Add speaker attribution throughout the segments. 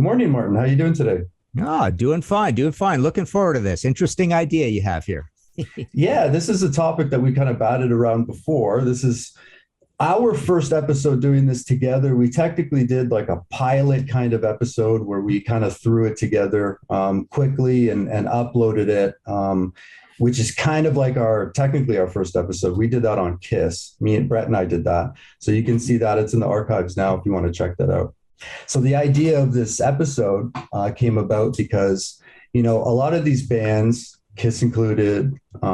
Speaker 1: Good morning, Martin. How are you doing today?
Speaker 2: Doing fine, doing fine. Looking forward to this. Interesting idea you have here.
Speaker 1: Yeah, this is a topic that we kind of batted around before. This is our first episode doing this together. We technically did like a pilot kind of episode where we kind of threw it together quickly and uploaded it, which is kind of like technically our first episode. We did that on Kiss. Me and Brett and I did that. So you can see that it's in the archives now if you want to check that out. So the idea of this episode came about because, a lot of these bands, Kiss included, a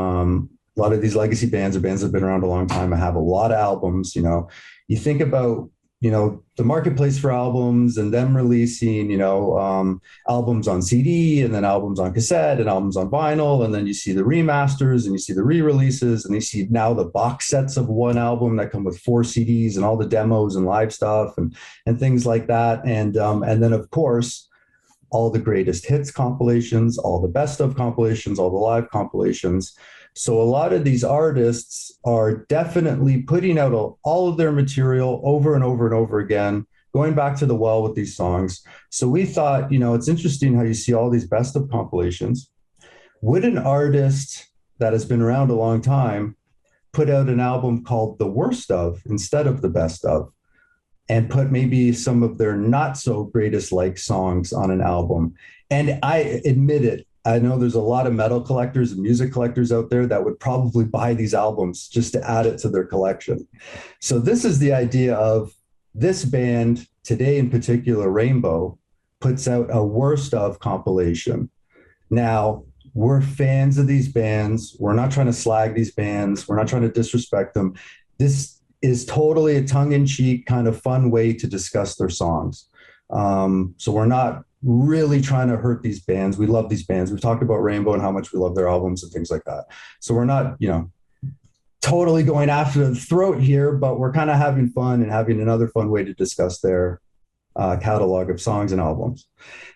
Speaker 1: lot of these legacy bands are bands that have been around a long time and have a lot of albums. You think about, the marketplace for albums and them releasing, albums on CD and then albums on cassette and albums on vinyl. And then you see the remasters and you see the re-releases and you see now the box sets of one album that come with four CDs and all the demos and live stuff and things like that. And then of course, all the greatest hits compilations, all the best of compilations, all the live compilations. So a lot of these artists are definitely putting out all of their material over and over and over again, going back to the well with these songs. So we thought, it's interesting how you see all these best of compilations. Would an artist that has been around a long time put out an album called The Worst Of instead of The Best Of? And put maybe some of their not so greatest like songs on an album. And I admit it, I know there's a lot of metal collectors and music collectors out there that would probably buy these albums just to add it to their collection. So this is the idea of this band today in particular, Rainbow, puts out a worst of compilation. Now, we're fans of these bands. We're not trying to slag these bands. We're not trying to disrespect them. This is totally a tongue-in-cheek kind of fun way to discuss their songs. So we're not really trying to hurt these bands. We love these bands. We've talked about Rainbow and how much we love their albums and things like that. So we're not, totally going after the throat here, but we're kind of having fun and having another fun way to discuss their catalog of songs and albums.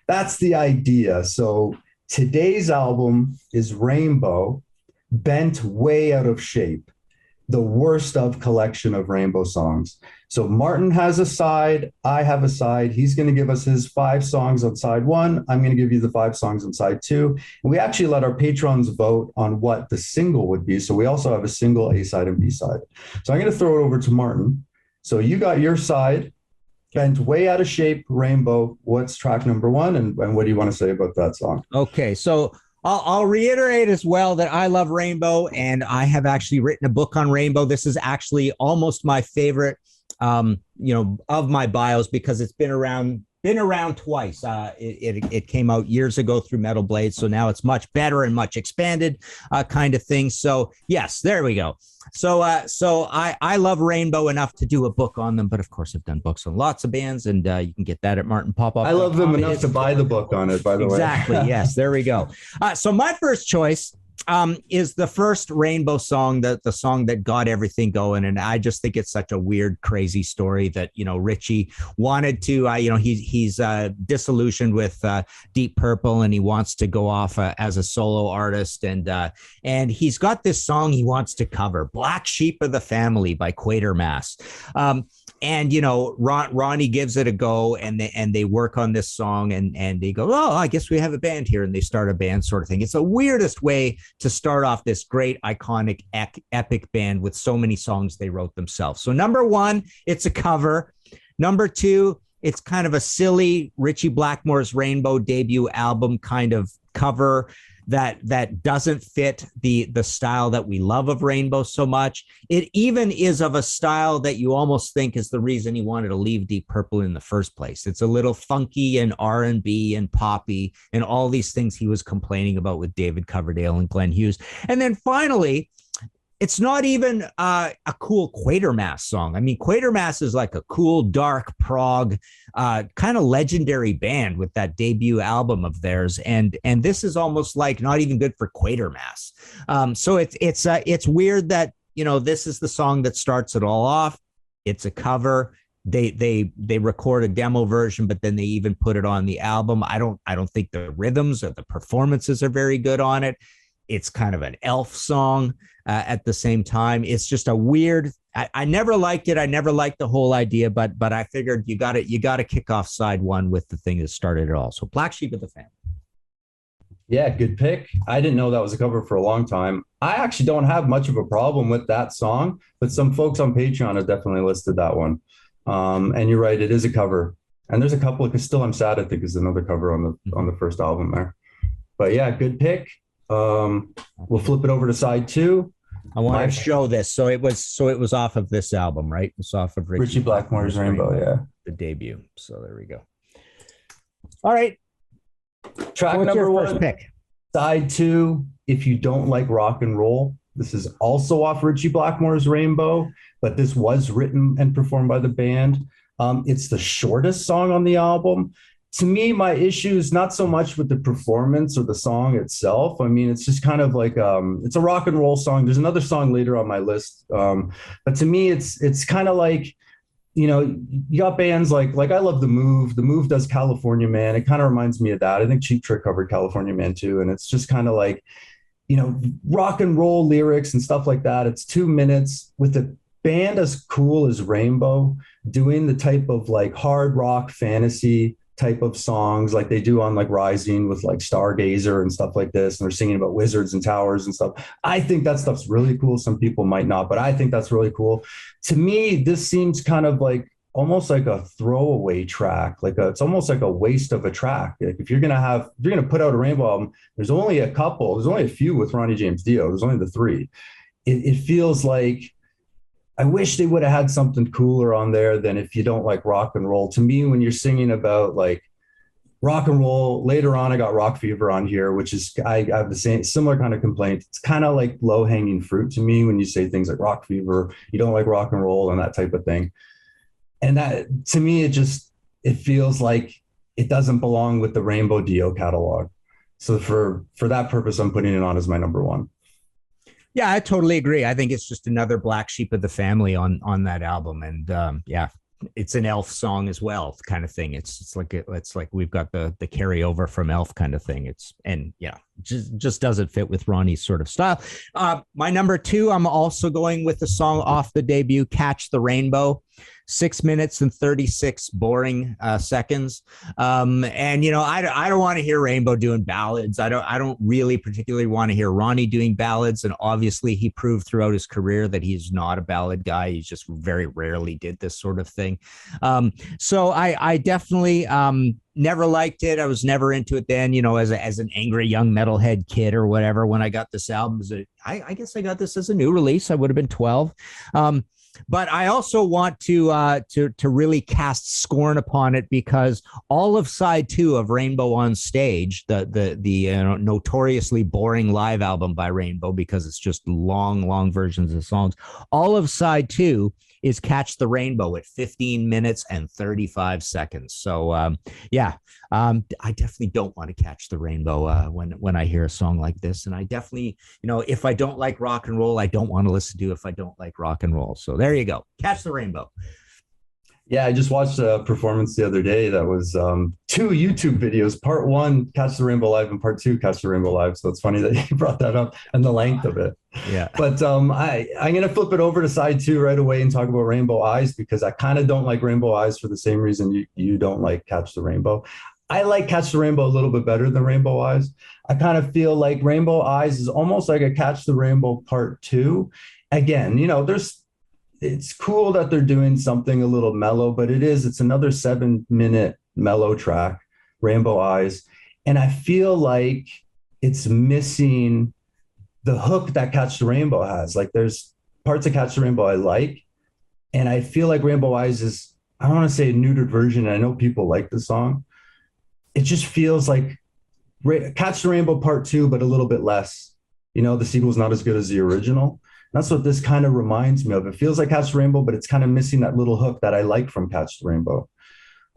Speaker 1: That's the idea. So today's album is Rainbow, bent way out of shape. The worst of collection of Rainbow songs. So Martin has a side, I have a side. He's going to give us his 5 songs on side 1. I'm going to give you the 5 songs on side 2. And we actually let our patrons vote on what the single would be. So we also have a single A side and B side. So I'm going to throw it over to Martin. So you got your side, bent way out of shape, Rainbow. What's track number 1? And what do you want to say about that song?
Speaker 2: Okay, so I'll reiterate as well that I love Rainbow, and I have actually written a book on Rainbow. This is actually almost my favorite, of my bios because it's been around twice. It came out years ago through Metal Blade, so now it's much better and much expanded kind of thing. So yes, there we go. So I love Rainbow enough to do a book on them, but of course I've done books on lots of bands, and you can get that at Martin Popoff.
Speaker 1: I love them enough to buy the book on it, by the way.
Speaker 2: Exactly. Yes, there we go. So my first choice is the first Rainbow song, the song that got everything going. And I just think it's such a weird, crazy story that, Richie wanted to, he's disillusioned with Deep Purple and he wants to go off as a solo artist. And he's got this song he wants to cover, Black Sheep of the Family by Quatermass. And, Ronnie gives it a go and they work on this song and they go, oh, I guess we have a band here. And they start a band sort of thing. It's the weirdest way to start off this great, iconic, epic band with so many songs they wrote themselves. So number 1, it's a cover. Number 2, it's kind of a silly Ritchie Blackmore's Rainbow debut album kind of cover that doesn't fit the style that we love of Rainbow so much. It even is of a style that you almost think is the reason he wanted to leave Deep Purple in the first place. It's a little funky and R&B and poppy and all these things he was complaining about with David Coverdale and Glenn Hughes. And then finally, it's not even a cool Quatermass song. I mean, Quatermass is like a cool, dark prog, kind of legendary band with that debut album of theirs, and this is almost like not even good for Quatermass. So it's weird that this is the song that starts it all off. It's a cover. They record a demo version, but then they even put it on the album. I don't think the rhythms or the performances are very good on it. It's kind of an elf song at the same time. It's just a weird. I never liked it. I never liked the whole idea, but I figured you got to kick off side one with the thing that started it all. So Black Sheep of the Family.
Speaker 1: Yeah, good pick. I didn't know that was a cover for a long time. I actually don't have much of a problem with that song, but some folks on Patreon have definitely listed that one. And you're right, it is a cover. And there's a couple of Still I'm Sad, I think, is another cover on the first album there. But yeah, good pick. We'll flip it over to side two.
Speaker 2: I want to show this. So it was off of this album, right? It's off of
Speaker 1: Richie Blackmore's Rainbow, yeah.
Speaker 2: The debut. So there we go. All right.
Speaker 1: Track
Speaker 2: What's
Speaker 1: number
Speaker 2: your
Speaker 1: one,
Speaker 2: first pick?
Speaker 1: side two, If You Don't Like Rock and Roll. This is also off Richie Blackmore's Rainbow, but this was written and performed by the band. It's the shortest song on the album. To me, my issue is not so much with the performance or the song itself. I mean, it's just kind of like it's a rock and roll song. There's another song later on my list, but to me, it's kind of like, you know, you got bands like I love The Move. The Move does California Man. It kind of reminds me of that. I think Cheap Trick covered California Man too, and it's just kind of like, you know, rock and roll lyrics and stuff like that. It's 2 minutes with a band as cool as Rainbow doing the type of like hard rock fantasy type of songs like they do on like Rising with like Stargazer and stuff like this. And they're singing about wizards and towers and stuff. I think that stuff's really cool. Some people might not, but I think that's really cool. To me, this seems kind of like almost like a throwaway track. It's almost like a waste of a track. Like if you're going to put out a Rainbow album, there's only a few with Ronnie James Dio. There's only the three. It feels like, I wish they would have had something cooler on there than If You Don't Like Rock and Roll. To me, when you're singing about like rock and roll, later on, I got Rock Fever on here, which is, I have the same similar kind of complaint. It's kind of like low hanging fruit to me when you say things like Rock Fever, you don't like rock and roll and that type of thing. And that, to me, it feels like it doesn't belong with the Rainbow Dio catalog. So for that purpose, I'm putting it on as my number one.
Speaker 2: Yeah, I totally agree. I think it's just another Black Sheep of the Family on that album, and yeah, it's an Elf song as well, kind of thing. It's like we've got the carryover from Elf kind of thing. Just doesn't fit with Ronnie's sort of style. My number two, I'm also going with the song off the debut, Catch the Rainbow. 6 minutes and 36 boring seconds. And, you know, I don't want to hear Rainbow doing ballads. I don't really particularly want to hear Ronnie doing ballads. And obviously he proved throughout his career that he's not a ballad guy. He just very rarely did this sort of thing. So I definitely never liked it. I was never into it then, you know, as an angry young metalhead kid or whatever. When I got this album, I guess I got this as a new release. I would have been 12. But I also want to really cast scorn upon it, because all of side two of Rainbow on Stage, the notoriously boring live album by Rainbow, because it's just long versions of songs, all of side two is Catch the Rainbow at 15 minutes and 35 seconds. So I definitely don't want to catch the rainbow when I hear a song like this. And I definitely, you know, if I don't like rock and roll, I don't want to listen to if I don't like rock and roll. So there you go. Catch the Rainbow.
Speaker 1: Yeah, I just watched a performance the other day that was 2 YouTube videos. Part one, Catch the Rainbow Live, and part two, Catch the Rainbow Live. So it's funny that you brought that up and the length of it.
Speaker 2: Yeah.
Speaker 1: But I'm going to flip it over to side two right away and talk about Rainbow Eyes, because I kind of don't like Rainbow Eyes for the same reason you don't like Catch the Rainbow. I like Catch the Rainbow a little bit better than Rainbow Eyes. I kind of feel like Rainbow Eyes is almost like a Catch the Rainbow part two. Again, you know, it's cool that they're doing something a little mellow, but it's another 7-minute mellow track, Rainbow Eyes. And I feel like it's missing the hook that Catch the Rainbow has. Like there's parts of Catch the Rainbow I like, and I feel like Rainbow Eyes is, I don't want to say a neutered version. I know people like the song. It just feels like Catch the Rainbow part two, but a little bit less. You know, the sequel's not as good as the original. That's what this kind of reminds me of. It feels like Catch the Rainbow, but it's kind of missing that little hook that I like from Catch the Rainbow.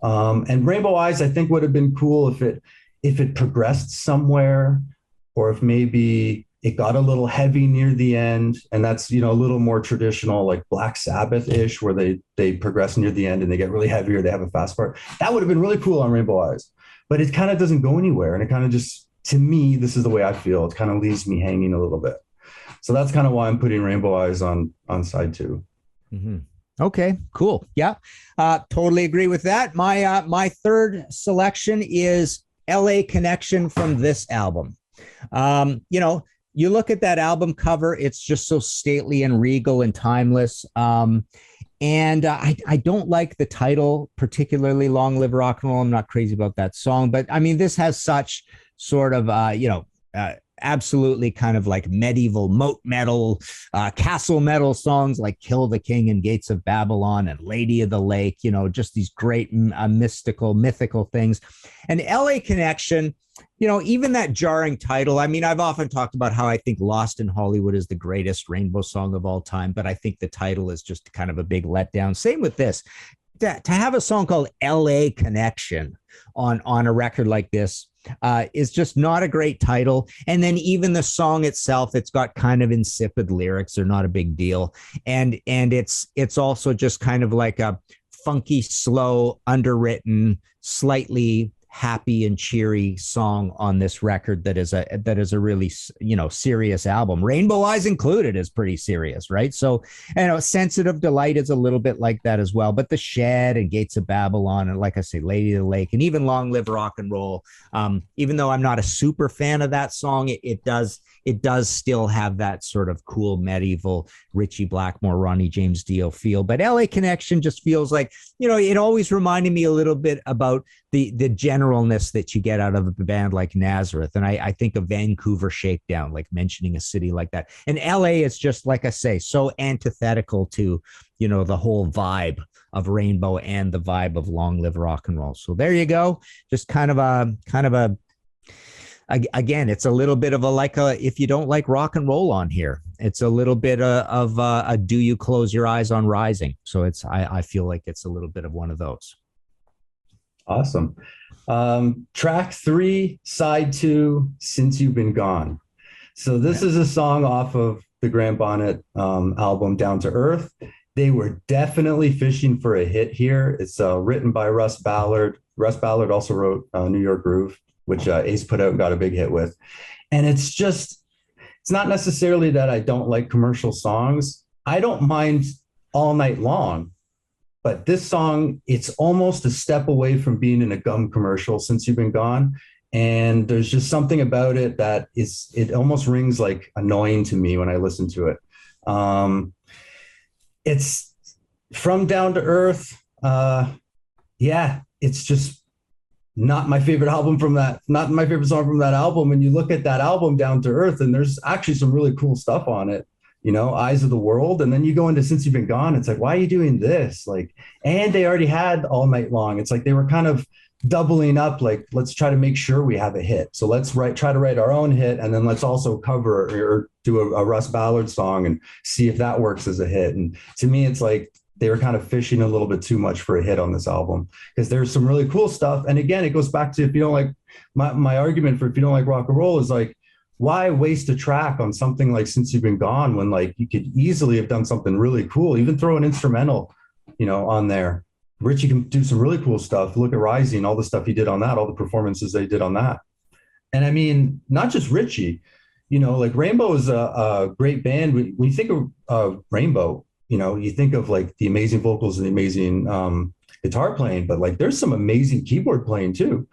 Speaker 1: And Rainbow Eyes, I think, would have been cool if it progressed somewhere, or if maybe it got a little heavy near the end. And that's, you know, a little more traditional, like Black Sabbath-ish, where they progress near the end and they get really heavy, or they have a fast part. That would have been really cool on Rainbow Eyes. But it kind of doesn't go anywhere, and it kind of just to me, this is the way I feel. It kind of leaves me hanging a little bit. So that's kind of why I'm putting Rainbow Eyes on side 2.
Speaker 2: Mm-hmm. Okay, cool. Yeah, totally agree with that. My third selection is LA Connection from this album. You look at that album cover, it's just so stately and regal and timeless. And I don't like the title, particularly Long Live Rock and Roll. I'm not crazy about that song, but I mean, this has such sort of, absolutely kind of like medieval moat metal, castle metal songs like Kill the King and Gates of Babylon and Lady of the Lake, just these great mythical things. And LA Connection, even that jarring title. I mean, I've often talked about how I think Lost in Hollywood is the greatest Rainbow song of all time, but I think the title is just kind of a big letdown. Same with this. To have a song called LA Connection on a record like this is just not a great title. And then even the song itself, it's got kind of insipid lyrics. They're not a big deal. And it's also just kind of like a funky, slow, underwritten, slightly happy and cheery song on this record that is a really serious album. Rainbow Eyes included is pretty serious, right? So Sensitive Delight is a little bit like that as well. But The Shed and Gates of Babylon and, like I say, Lady of the Lake and even Long Live Rock and Roll, even though I'm not a super fan of that song, it does still have that sort of cool medieval Ritchie Blackmore, Ronnie James Dio feel. But LA Connection just feels like, it always reminded me a little bit about the generalness that you get out of a band like Nazareth. And I think of Vancouver Shakedown, like mentioning a city like that. And LA is just, like I say, so antithetical to, the whole vibe of Rainbow and the vibe of Long Live Rock and Roll. So there you go. Just kind of a again, it's a little bit of if you don't like rock and roll on here, it's a little bit of a do you close your eyes on Rising. So I feel like it's a little bit of one of those.
Speaker 1: Awesome. Track 3, side 2, Since You've Been Gone. So this is a song off of the Grant Bonnet album Down to Earth. They were definitely fishing for a hit here. It's written by Russ Ballard. Russ Ballard also wrote New York Groove, which Ace put out and got a big hit with. And it's not necessarily that I don't like commercial songs. I don't mind All Night Long. But this song, it's almost a step away from being in a gum commercial, Since You've Been Gone. And there's just something about it that it almost rings like annoying to me when I listen to it. It's from Down to Earth. It's just not my favorite album from that, not my favorite song from that album. And you look at that album Down to Earth, and there's actually some really cool stuff on it. Eyes of the World. And then you go into Since You've Been Gone. It's like, why are you doing this? And they already had All Night Long. It's like they were kind of doubling up. Like, let's try to make sure we have a hit. So let's try to write our own hit. And then let's also cover or do a Russ Ballard song and see if that works as a hit. And to me, it's like they were kind of fishing a little bit too much for a hit on this album, because there's some really cool stuff. And again, it goes back to, if you don't like my argument for, if you don't like rock and roll, is like, why waste a track on something like Since You've Been Gone when you could easily have done something really cool, even throw an instrumental, on there. Ritchie can do some really cool stuff. Look at Rising, all the stuff he did on that, all the performances they did on that. And I mean, not just Ritchie, Rainbow is a great band. When you think of Rainbow, you think of the amazing vocals and the amazing guitar playing, but there's some amazing keyboard playing too,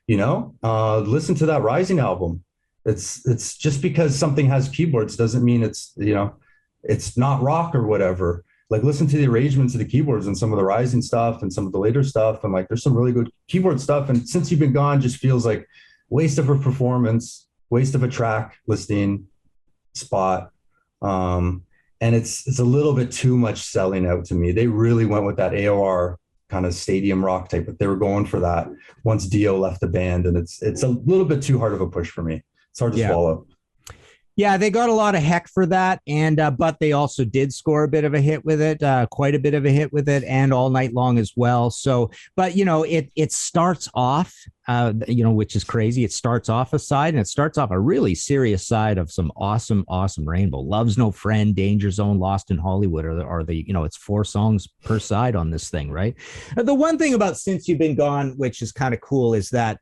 Speaker 1: listen to that Rising album. It's just because something has keyboards doesn't mean it's not rock or whatever. Listen to the arrangements of the keyboards and some of the Rising stuff and some of the later stuff. And there's some really good keyboard stuff. And Since You've Been Gone just feels like waste of a performance, waste of a track listing spot. And it's a little bit too much selling out to me. They really went with that AOR kind of stadium rock type, but they were going for that once Dio left the band. And it's a little bit too hard of a push for me. It's hard to swallow.
Speaker 2: Yeah, they got a lot of heck for that, and but they also did score a bit of a hit with it, quite a bit of a hit with it, and All Night Long as well. So, but it starts off, which is crazy. It starts off a side, and it starts off a really serious side of some awesome Rainbow. Love's No Friend, Danger Zone, Lost in Hollywood are the it's 4 songs per side on this thing, right? The one thing about Since You've Been Gone, which is kind of cool, is that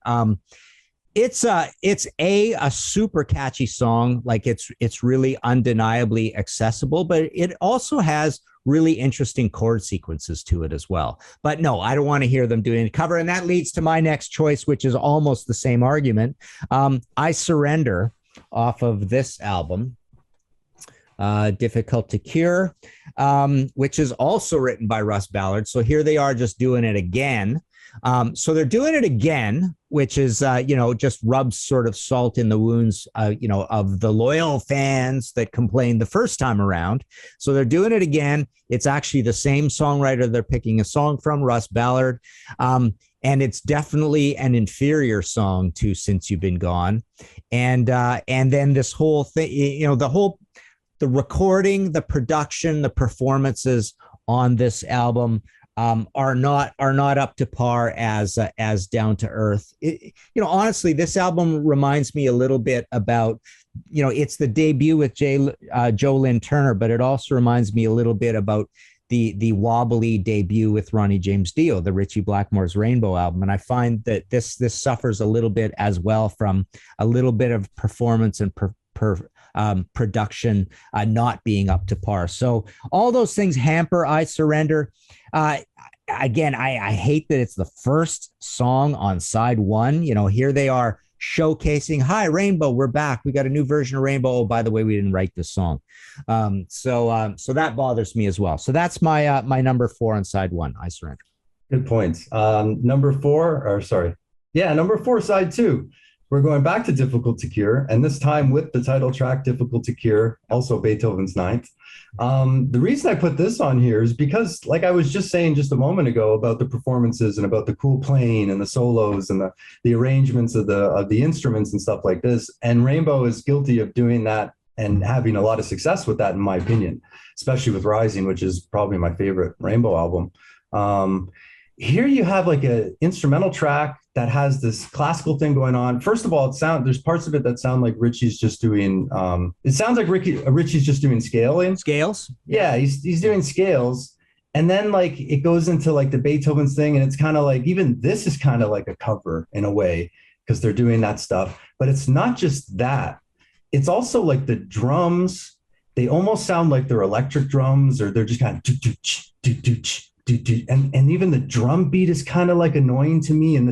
Speaker 2: It's a super catchy song. Like it's really undeniably accessible, but it also has really interesting chord sequences to it as well. But no, I don't want to hear them doing a cover. And that leads to my next choice, which is almost the same argument. I Surrender off of this album, Difficult to Cure, which is also written by Russ Ballard. So here they are just doing it again. So they're doing it again, which is, just rubs sort of salt in the wounds, of the loyal fans that complained the first time around. So they're doing it again. It's actually the same songwriter they're picking a song from, Russ Ballard. And it's definitely an inferior song to Since You've Been Gone. And then this whole thing, the recording, the production, the performances on this album are not up to par as Down to Earth. Honestly, this album reminds me a little bit about, it's the debut with Joe Lynn Turner, but it also reminds me a little bit about the wobbly debut with Ronnie James Dio, the Ritchie Blackmore's Rainbow album. And I find that this suffers a little bit as well from a little bit of performance and production not being up to par. So all those things hamper I Surrender. Again, I hate that it's the first song on side one. Here they are showcasing, hi, Rainbow, we're back. We got a new version of Rainbow. Oh, by the way, we didn't write this song. So that bothers me as well. So that's my number 4 on side one, I Surrender.
Speaker 1: Good points. Number 4, number 4, side 2. We're going back to Difficult to Cure, and this time with the title track, Difficult to Cure, also Beethoven's Ninth. The reason I put this on here is because, like I was just saying just a moment ago about the performances and about the cool playing and the solos and the arrangements of the instruments and stuff like this, and Rainbow is guilty of doing that and having a lot of success with that, in my opinion, especially with Rising, which is probably my favorite Rainbow album. Here you have like an instrumental track that has this classical thing going on. First of all, there's parts of it that sound like Ritchie's just doing. It sounds like Ritchie's just doing scales. Yeah, he's doing scales, and then like it goes into like the Beethoven's thing, and it's kind of like even this is kind of like a cover in a way because they're doing that stuff. But it's not just that; it's also like the drums. They almost sound like they're electric drums, or they're just kind of and even the drum beat is kind of like annoying to me. And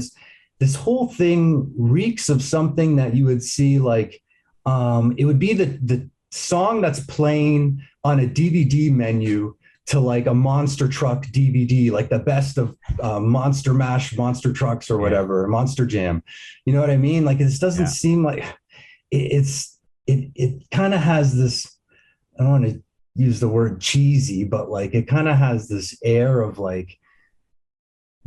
Speaker 1: this whole thing reeks of something that you would see like it would be the song that's playing on a DVD menu to like a Monster Truck DVD, like the best of Monster Mash, Monster Trucks or whatever, Monster Jam. You know what I mean? Like this doesn't seem like it kind of has this, I don't want to use the word cheesy, but like it kind of has this air of like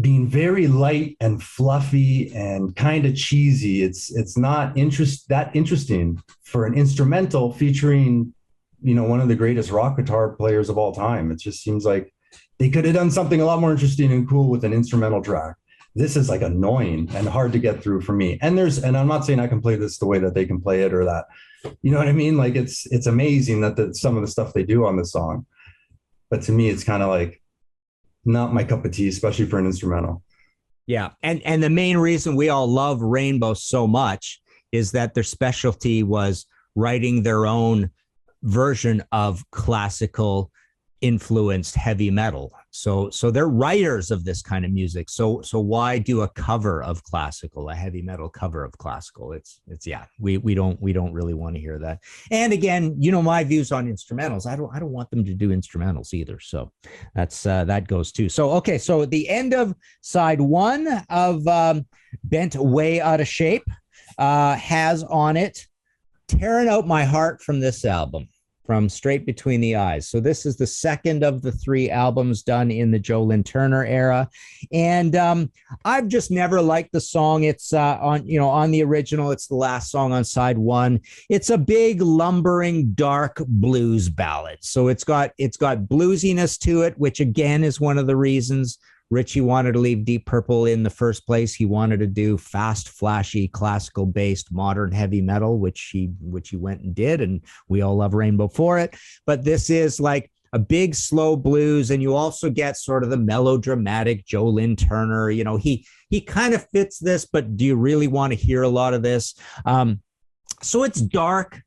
Speaker 1: being very light and fluffy and kind of cheesy. It's not that interesting for an instrumental featuring, one of the greatest rock guitar players of all time. It just seems like they could have done something a lot more interesting and cool with an instrumental track. This is like annoying and hard to get through for me. And I'm not saying I can play this the way that they can play it or that, you know what I mean? Like it's amazing that some of the stuff they do on this song, but to me, it's kind of like not my cup of tea, especially for an instrumental.
Speaker 2: Yeah. And the main reason we all love Rainbow so much is that their specialty was writing their own version of classical influenced heavy metal. So they're writers of this kind of music. So why do a cover of classical, a heavy metal cover of classical? We don't really want to hear that. And again, my views on instrumentals, I don't want them to do instrumentals either. So that goes too. So okay, so the end of side one of Bent Way Out of Shape has on it Tearing Out My Heart from this album, from Straight Between the Eyes. So this is the second of the 3 albums done in the Joe Lynn Turner era. And I've just never liked the song. It's on the original, it's the last song on side 1. It's a big lumbering dark blues ballad. So it's got bluesiness to it, which again is one of the reasons Ritchie wanted to leave Deep Purple in the first place. He wanted to do fast, flashy, classical-based modern heavy metal, which he went and did, and we all love Rainbow for it. But this is like a big slow blues, and you also get sort of the melodramatic Joe Lynn Turner. You know, he kind of fits this, but do you really want to hear a lot of this? So it's dark,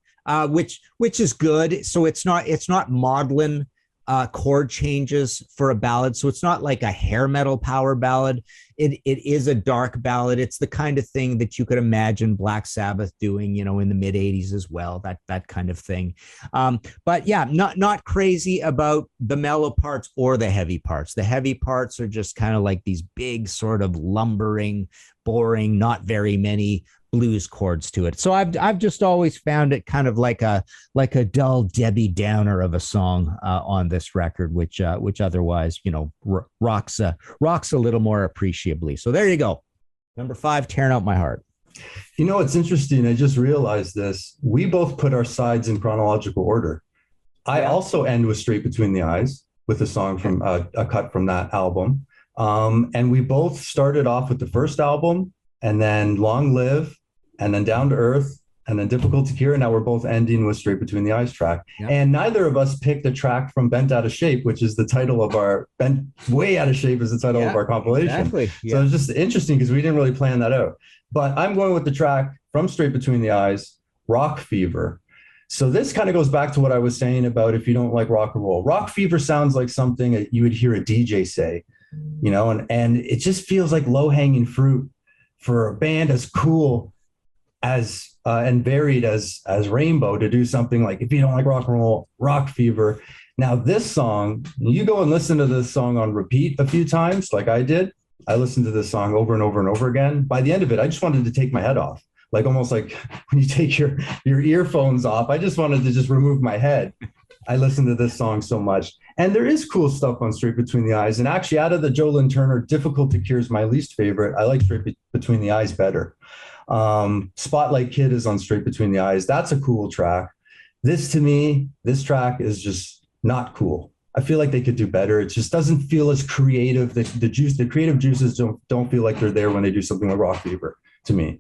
Speaker 2: which is good. So it's not maudlin chord changes for a ballad. So it's not like a hair metal power ballad. It is a dark ballad. It's the kind of thing that you could imagine Black Sabbath doing, you know, in the mid 80s as well, that kind of thing. But yeah, not crazy about the mellow parts or the heavy parts. The heavy parts are just kind of like these big sort of lumbering, boring, not very many blues chords to it. So I've just always found it kind of like a dull Debbie Downer of a song on this record, which otherwise, you know, rocks a little more appreciably. So there you go. Number 5, Tearing Out My Heart.
Speaker 1: You know, it's interesting. I just realized this. We both put our sides in chronological order. I also end with Straight Between the Eyes, with a song from a cut from that album. And we both started off with the first album, and then Long Live, and then Down to Earth, and then Difficult to Cure. And now we're both ending with Straight Between the Eyes track. Yeah. And neither of us picked a track from Bent Out of Shape, which is the title of our Way Out of Shape is the title of our compilation.
Speaker 2: Exactly. Yeah.
Speaker 1: So it's just interesting because we didn't really plan that out. But I'm going with the track from Straight Between the Eyes, Rock Fever. So this kind of goes back to what I was saying about if you don't like rock and roll. Rock Fever sounds like something that you would hear a DJ say, you know, and it just feels like low-hanging fruit for a band as cool as and varied as Rainbow to do something like, if you don't like rock and roll, Rock Fever. Now this song, you go and listen to this song on repeat a few times like I did. I listened to this song over and over and over again. By the end of it, I just wanted to take my head off, like almost like when you take your earphones off. I just wanted to just remove my head. I listened to this song so much. And there is cool stuff on Straight Between the Eyes. And actually, out of the Joe Lynn Turner, Difficult to Cure is my least favorite. I like Straight Between the Eyes better. Spotlight Kid is on Straight Between the Eyes. That's a cool track. This, to me, this track is just not cool. I feel like they could do better. It just doesn't feel as creative. The creative juices don't feel like they're there when they do something like Rock Fever, to me.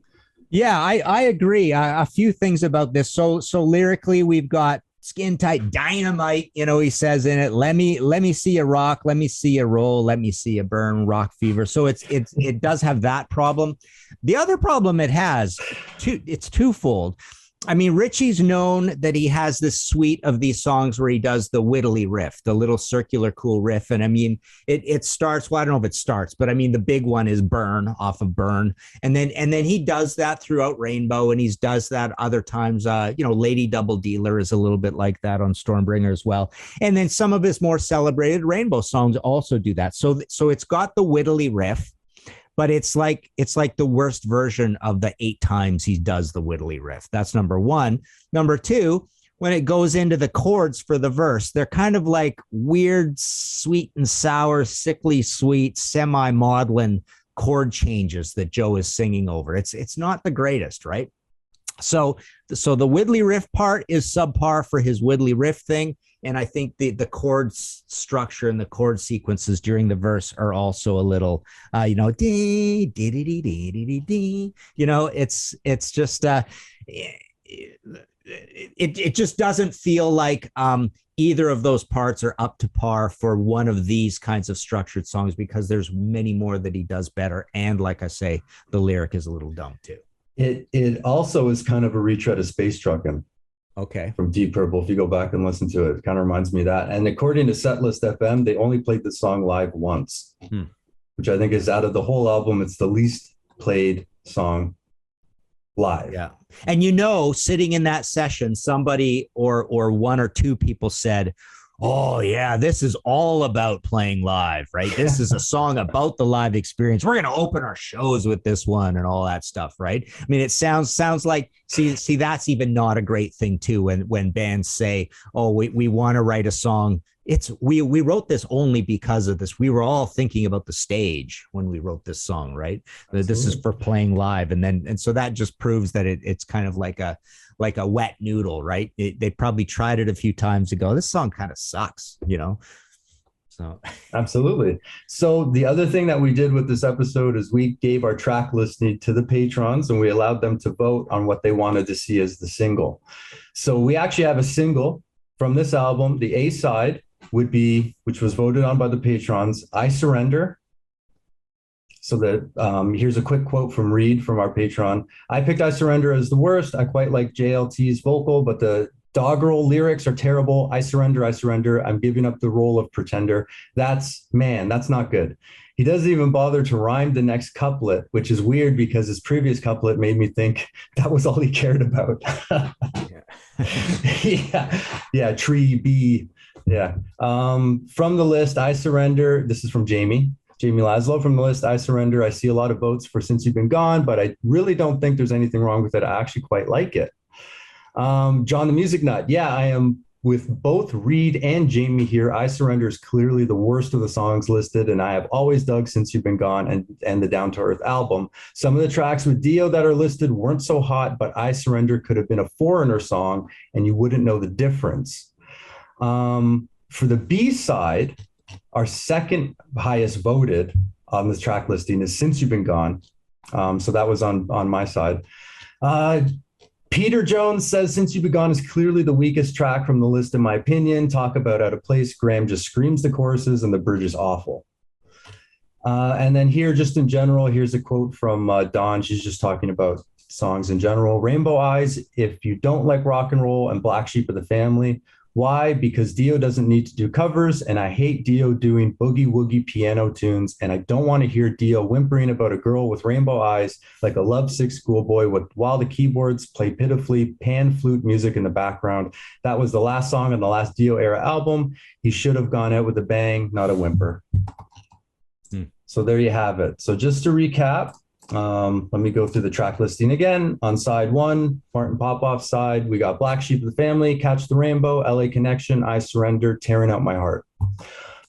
Speaker 2: Yeah, I agree. A few things about this. So lyrically, we've got Skin Tight Dynamite, you know, he says in it, let me see you rock, let me see you roll, let me see you burn, Rock Fever. So it does have that problem. The other problem it has, it's twofold. I mean, Richie's known that he has this suite of these songs where he does the whittly riff, the little circular cool riff. And I mean, it starts, well, I don't know if it starts, but I mean, the big one is Burn, off of Burn. And then he does that throughout Rainbow, and he does that other times. You know, Lady Double Dealer is a little bit like that on Stormbringer as well. And then some of his more celebrated Rainbow songs also do that. So it's got the whittly riff, but it's like the worst version of the 8 times he does the whittly riff. That's number one. Number two, when it goes into the chords for the verse, they're kind of like weird, sweet and sour, sickly sweet, semi-maudlin chord changes that Joe is singing over. It's not the greatest, right? So the whittly riff part is subpar for his whittly riff thing. And I think the chord structure and the chord sequences during the verse are also a little, you know, dee, dee, dee, dee, dee, dee, dee. You know, it's just, it just doesn't feel like either of those parts are up to par for one of these kinds of structured songs, because there's many more that he does better. And like I say, the lyric is a little dumb too.
Speaker 1: It also is kind of a retread of Space Truckin'.
Speaker 2: Okay.
Speaker 1: From Deep Purple. If you go back and listen to it, it kind of reminds me of that. And according to Setlist FM, they only played the song live once, which I think is, out of the whole album, it's the least played song live.
Speaker 2: Yeah. And you know, sitting in that session, somebody or one or two people said, oh yeah, this is all about playing live, right? This is a song about the live experience. We're going to open our shows with this one and all that stuff, right? I mean, it sounds like, see, that's even not a great thing too, when bands say, oh, we want to write a song. We wrote this only because of this. We were all thinking about the stage when we wrote this song, right? Absolutely. This is for playing live. And so that just proves that it's kind of like a wet noodle, right? They probably tried it a few times ago. This song kind of sucks, you know? So
Speaker 1: absolutely. So the other thing that we did with this episode is we gave our track listing to the patrons, and we allowed them to vote on what they wanted to see as the single. So we actually have a single from this album, the A side, would be, which was voted on by the patrons, I Surrender. So that here's a quick quote from Reed from our Patreon. I picked I Surrender as the worst. I quite like JLT's vocal, but the doggerel lyrics are terrible. I surrender, I surrender. I'm giving up the role of pretender. That's not good. He doesn't even bother to rhyme the next couplet, which is weird because his previous couplet made me think that was all he cared about. Yeah, tree, bee. Yeah. From the list, I Surrender. This is from Jamie Laszlo from the list, I Surrender. I see a lot of votes for Since You've Been Gone, but I really don't think there's anything wrong with it. I actually quite like it. John the Music Nut. Yeah, I am with both Reed and Jamie here. I Surrender is clearly the worst of the songs listed, and I have always dug Since You've Been Gone and the Down to Earth album. Some of the tracks with Dio that are listed weren't so hot, but I Surrender could have been a Foreigner song, and you wouldn't know the difference. For the B side, our second highest voted on this track listing is Since You've Been Gone. So that was on my side. Peter Jones says Since You've Been Gone is clearly the weakest track from the list, in my opinion. Talk about out of place. Graham just screams the choruses and the bridge is awful. And then here, just in general, here's a quote from Dawn. She's just talking about songs in general. Rainbow Eyes, if you don't like rock and roll, and Black Sheep of the Family. Why? Because Dio doesn't need to do covers, and I hate Dio doing boogie woogie piano tunes, and I don't want to hear Dio whimpering about a girl with rainbow eyes like a lovesick schoolboy while the keyboards play pitifully pan flute music in the background. That was the last song on the last Dio era album. He should have gone out with a bang, not a whimper. So there you have it. So just to recap, let me go through the track listing again. On side one, Martin Popoff's side, we got Black Sheep of the Family, Catch the Rainbow, LA Connection, I Surrender, Tearing Out My Heart.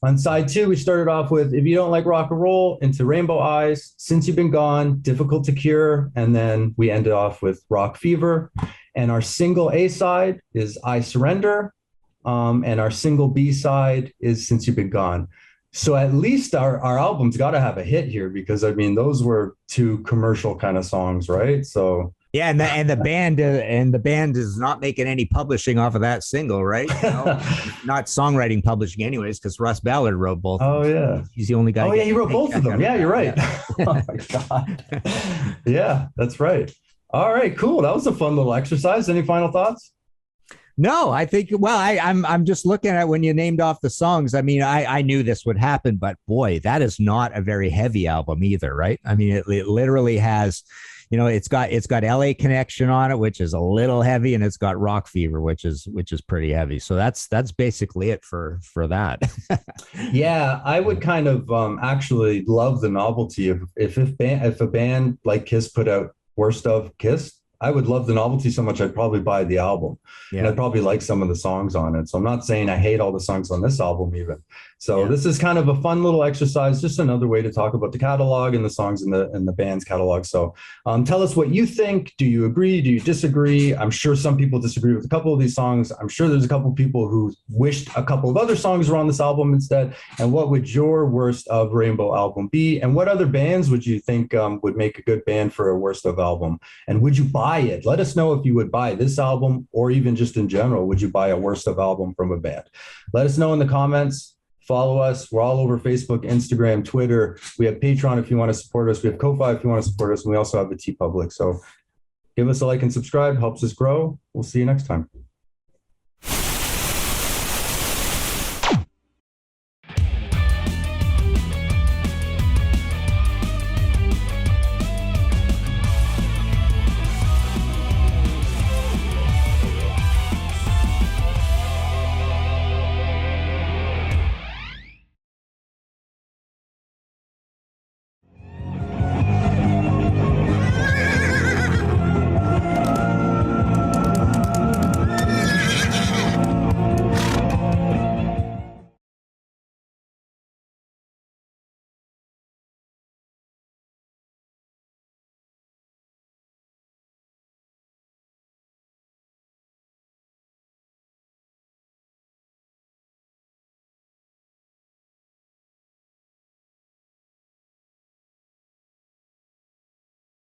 Speaker 1: On side two, we started off with If You Don't Like Rock and Roll, into Rainbow Eyes, Since You've Been Gone, Difficult to Cure, and then we ended off with Rock Fever. And our single A side is I Surrender, and our single B side is Since You've Been Gone. So at least our album's got to have a hit here, because I mean those were two commercial kind of songs, right? So
Speaker 2: yeah, and the band is not making any publishing off of that single, right? You know? Not songwriting publishing, anyways, because Russ Ballard wrote both.
Speaker 1: Oh yeah,
Speaker 2: he's the only guy.
Speaker 1: Oh yeah, he wrote both of them. Yeah, you're right. Yeah. Oh my god. Yeah, that's right. All right, cool. That was a fun little exercise. Any final thoughts?
Speaker 2: No, I think, well, I'm just looking at when you named off the songs. I mean, I knew this would happen, but boy, that is not a very heavy album either, right? I mean, it literally has, you know, it's got LA Connection on it, which is a little heavy, and it's got Rock Fever, which is pretty heavy. So that's basically it for that.
Speaker 1: Yeah, I would kind of actually love the novelty of if a band like Kiss put out Worst of Kiss. I would love the novelty so much I'd probably buy the album. Yeah. And I'd probably like some of the songs on it. So I'm not saying I hate all the songs on this album even. So yeah. This is kind of a fun little exercise, just another way to talk about the catalog and the songs in the band's catalog. So tell us what you think. Do you agree? Do you disagree? I'm sure some people disagree with a couple of these songs. I'm sure there's a couple of people who wished a couple of other songs were on this album instead. And what would your worst of Rainbow album be? And what other bands would you think would make a good band for a worst of album? And would you buy it? Let us know if you would buy this album, or even just in general, would you buy a worst of album from a band? Let us know in the comments. Follow us. We're all over Facebook, Instagram, Twitter. We have Patreon if you want to support us. We have Ko-Fi if you want to support us. And we also have the TeePublic. So give us a like and subscribe. Helps us grow. We'll see you next time.